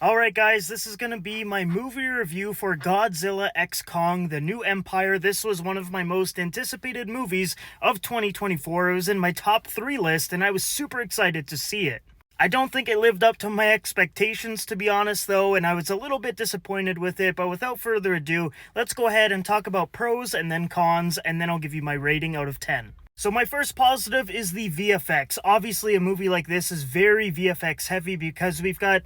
Alright guys, this is going to be my movie review for Godzilla x Kong: The New Empire. This was one of my most anticipated movies of 2024. It was in my top 3 list and I was super excited to see it. I don't think it lived up to my expectations, to be honest though, and I was a little bit disappointed with it, but without further ado, let's go ahead and talk about pros and then cons, and then I'll give you my rating out of 10. So my first positive is the VFX. Obviously, a movie like this is very VFX heavy because we've got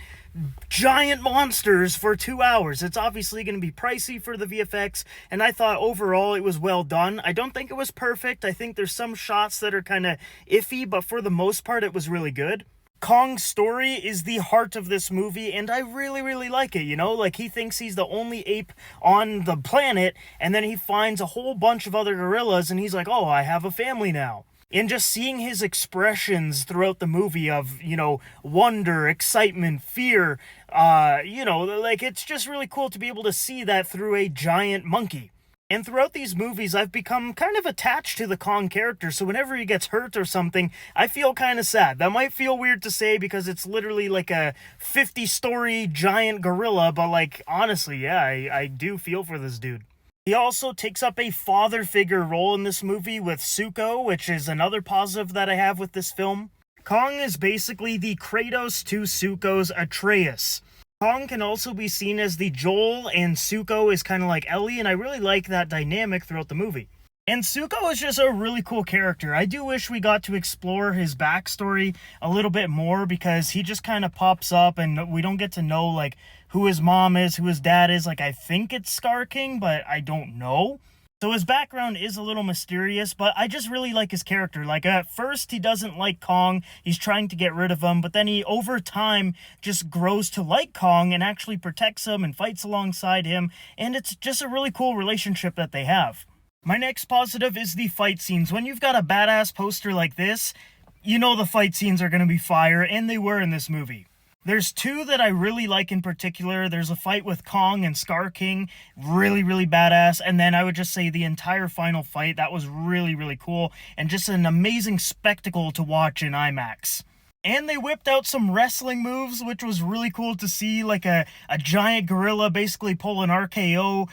giant monsters for 2 hours. It's obviously going to be pricey for the VFX, and I thought overall it was well done. I don't think it was perfect. I think there's some shots that are kind of iffy, but for the most part, it was really good. Kong's story is the heart of this movie, and I really like it, Like, he thinks he's the only ape on the planet, and then he finds a whole bunch of other gorillas, and he's like, oh, I have a family now. And just seeing his expressions throughout the movie of, wonder, excitement, fear, it's just really cool to be able to see that through a giant monkey. And throughout these movies, I've become kind of attached to the Kong character, so whenever he gets hurt or something, I feel kind of sad. That might feel weird to say because it's literally like a 50-story giant gorilla, but honestly, yeah, I do feel for this dude. He also takes up a father figure role in this movie with Zuko, which is another positive that I have with this film. Kong is basically the Kratos to Zuko's Atreus. Kong can also be seen as the Joel, and Zuko is kind of like Ellie, and I really like that dynamic throughout the movie. And Zuko is just a really cool character. I do wish we got to explore his backstory a little bit more because he just kind of pops up and we don't get to know, who his mom is, who his dad is. I think it's Scar King, but I don't know. So his background is a little mysterious, but I just really like his character. At first, he doesn't like Kong. He's trying to get rid of him, but then he, over time, just grows to like Kong and actually protects him and fights alongside him, and it's just a really cool relationship that they have. My next positive is the fight scenes. When you've got a badass poster like this, you know the fight scenes are going to be fire, and they were in this movie. There's 2 that I really like in particular. There's a fight with Kong and Scar King, really badass, and then I would just say the entire final fight, that was really cool, and just an amazing spectacle to watch in IMAX. And they whipped out some wrestling moves, which was really cool to see, like a giant gorilla basically pull an RKO,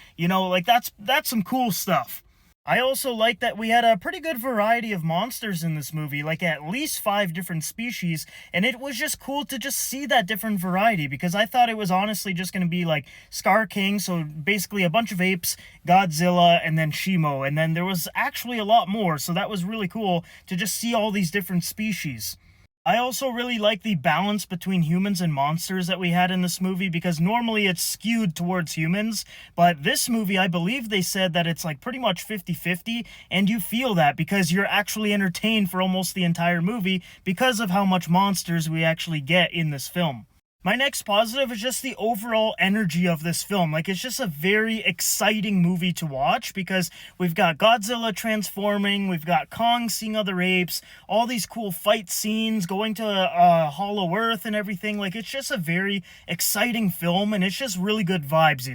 that's some cool stuff. I also like that we had a pretty good variety of monsters in this movie, at least 5 different species, and it was just cool to just see that different variety, because I thought it was honestly just going to be Scar King, so basically a bunch of apes, Godzilla, and then Shimo, and then there was actually a lot more, so that was really cool to just see all these different species. I also really like the balance between humans and monsters that we had in this movie, because normally it's skewed towards humans, but this movie, I believe they said that it's pretty much 50-50, and you feel that because you're actually entertained for almost the entire movie because of how much monsters we actually get in this film. My next positive is just the overall energy of this film. It's just a very exciting movie to watch because we've got Godzilla transforming, we've got Kong seeing other apes, all these cool fight scenes, going to Hollow Earth and everything. It's just a very exciting film, and it's just really good vibes.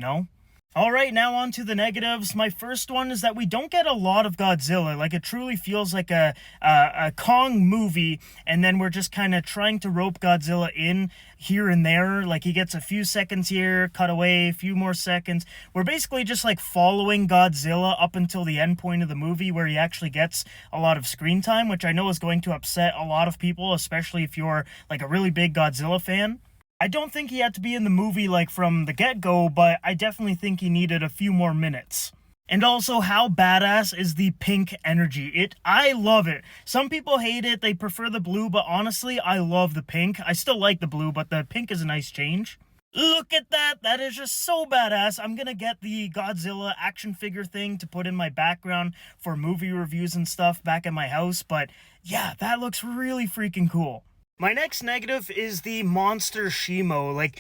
Alright, now on to the negatives. My first one is that we don't get a lot of Godzilla. It truly feels like a Kong movie, and then we're just kind of trying to rope Godzilla in here and there. He gets a few seconds here, cut away, a few more seconds. We're basically just following Godzilla up until the end point of the movie where he actually gets a lot of screen time, which I know is going to upset a lot of people, especially if you're a really big Godzilla fan. I don't think he had to be in the movie from the get-go, but I definitely think he needed a few more minutes. And also, how badass is the pink energy? I love it. Some people hate it, they prefer the blue, but honestly, I love the pink. I still like the blue, but the pink is a nice change. Look at that! That is just so badass. I'm gonna get the Godzilla action figure thing to put in my background for movie reviews and stuff back at my house, but yeah, that looks really freaking cool. My next negative is the monster Shimo.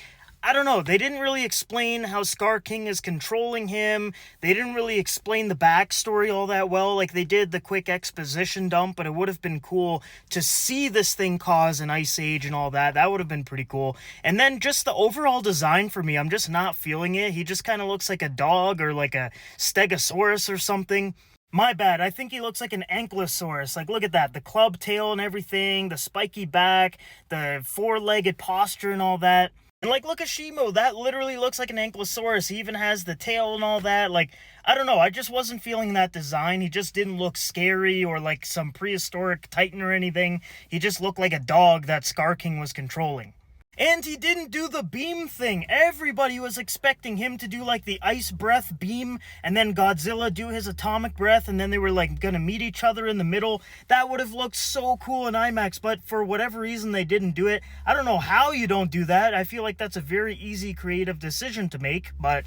I don't know, they didn't really explain how Scar King is controlling him. They didn't really explain the backstory all that well. They did the quick exposition dump, but it would have been cool to see this thing cause an ice age and all that. That would have been pretty cool. And then just the overall design for me, I'm just not feeling it. He just kind of looks like a dog or a stegosaurus or something. My bad, I think he looks like an ankylosaurus. Look at that, the club tail and everything, the spiky back, the 4-legged posture and all that. And like, look at Shimo, that literally looks like an ankylosaurus. He even has the tail and all that. Like, I don't know, I just wasn't feeling that design. He just didn't look scary or like some prehistoric titan or anything. He just looked like a dog that Scar King was controlling. And he didn't do the beam thing. Everybody was expecting him to do like the ice breath beam and then Godzilla do his atomic breath and then they were like gonna meet each other in the middle. That would have looked so cool in IMAX, but for whatever reason they didn't do it. I don't know how you don't do that. I feel like that's a very easy creative decision to make, but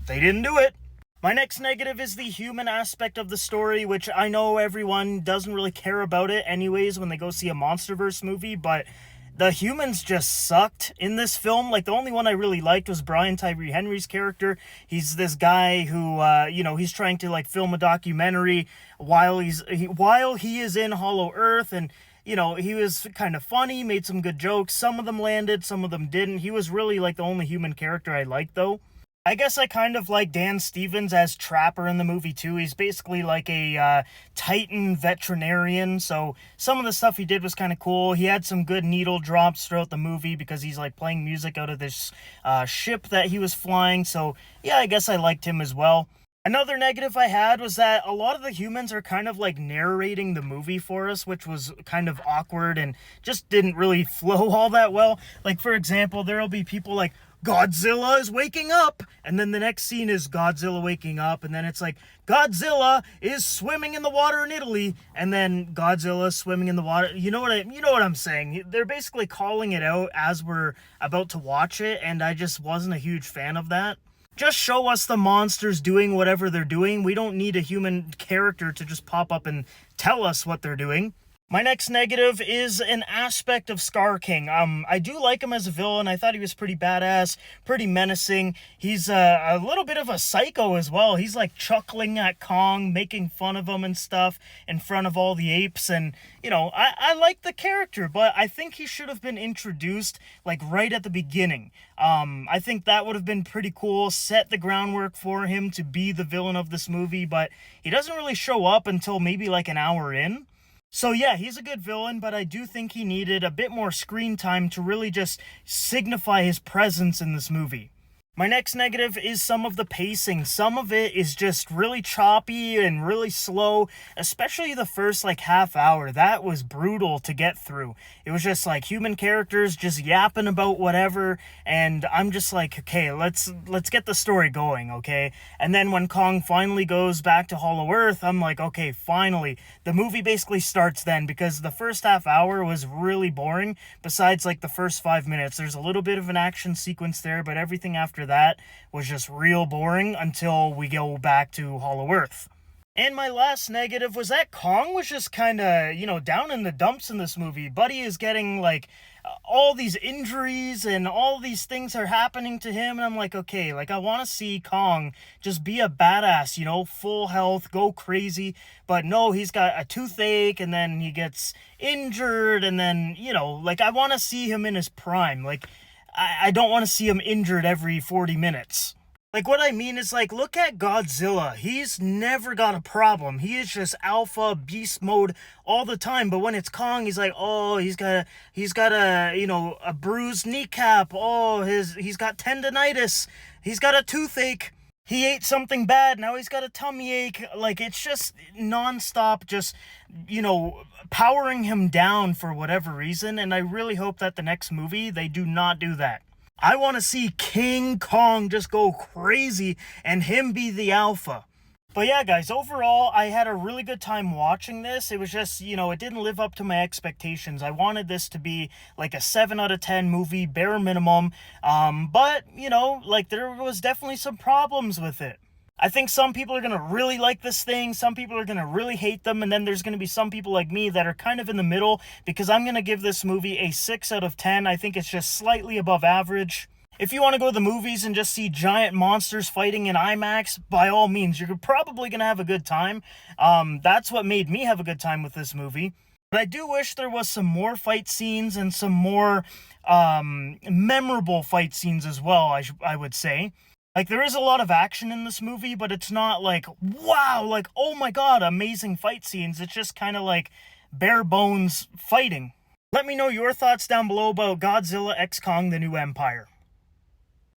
they didn't do it. My next negative is the human aspect of the story, which I know everyone doesn't really care about it anyways when they go see a Monsterverse movie, but the humans just sucked in this film. Like, the only one I really liked was Brian Tyree Henry's character. He's this guy who, he's trying to, like, film a documentary while he is in Hollow Earth, and, he was kind of funny, made some good jokes. Some of them landed, some of them didn't. He was really, like, the only human character I liked, though. I guess I kind of like Dan Stevens as Trapper in the movie too. He's basically like a Titan veterinarian, so some of the stuff he did was kind of cool. He had some good needle drops throughout the movie because he's like playing music out of this ship that he was flying, so yeah, I guess I liked him as well. Another negative I had was that a lot of the humans are kind of like narrating the movie for us, which was kind of awkward and just didn't really flow all that well. Like, for example, there'll be people like, Godzilla is waking up, and then the next scene is Godzilla waking up, and then it's like, Godzilla is swimming in the water in Italy, and then Godzilla swimming in the water. You know what I'm saying? They're basically calling it out as we're about to watch it, and I just wasn't a huge fan of that. Just show us the monsters doing whatever they're doing. We don't need a human character to just pop up and tell us what they're doing. My next negative is an aspect of Scar King. I do like him as a villain. I thought he was pretty badass, pretty menacing. He's a little bit of a psycho as well. He's like chuckling at Kong, making fun of him and stuff in front of all the apes. And, I like the character, but I think he should have been introduced like right at the beginning. I think that would have been pretty cool, set the groundwork for him to be the villain of this movie, but he doesn't really show up until maybe like an hour in. So yeah, he's a good villain, but I do think he needed a bit more screen time to really just signify his presence in this movie. My next negative is some of the pacing. Some of it is just really choppy and really slow, especially the first like half hour. That was brutal to get through. It was just like human characters just yapping about whatever, and I'm just like, okay, let's get the story going, okay? And then when Kong finally goes back to Hollow Earth, I'm like, okay, finally. The movie basically starts then, because the first half hour was really boring, besides like the first 5 minutes. There's a little bit of an action sequence there, but everything after that was just real boring until we go back to Hollow Earth. And my last negative was that Kong was just kind of, down in the dumps in this movie. Buddy is getting, like, all these injuries and all these things are happening to him. And I'm like, okay, like, I want to see Kong just be a badass, full health, go crazy. But no, he's got a toothache and then he gets injured. And then, I want to see him in his prime. Like, I don't want to see him injured every 40 minutes. Like, what I mean is, like, look at Godzilla. He's never got a problem. He is just alpha beast mode all the time. But when it's Kong, he's like, oh, he's got a bruised kneecap. Oh, he's got tendonitis. He's got a toothache. He ate something bad, now he's got a tummy ache. Like, it's just nonstop, just, powering him down for whatever reason, and I really hope that the next movie, they do not do that. I want to see King Kong just go crazy, and him be the alpha. But yeah, guys, overall, I had a really good time watching this. It was just, it didn't live up to my expectations. I wanted this to be like a 7 out of 10 movie, bare minimum. But, there was definitely some problems with it. I think some people are going to really like this thing, some people are going to really hate them, and then there's going to be some people like me that are kind of in the middle, because I'm going to give this movie a 6 out of 10. I think it's just slightly above average. If you want to go to the movies and just see giant monsters fighting in IMAX, by all means, you're probably going to have a good time. That's what made me have a good time with this movie. But I do wish there was some more fight scenes and some more memorable fight scenes as well, I would say. Like, there is a lot of action in this movie, but it's not like, wow, like, oh my god, amazing fight scenes. It's just kind of like bare bones fighting. Let me know your thoughts down below about Godzilla x Kong: The New Empire.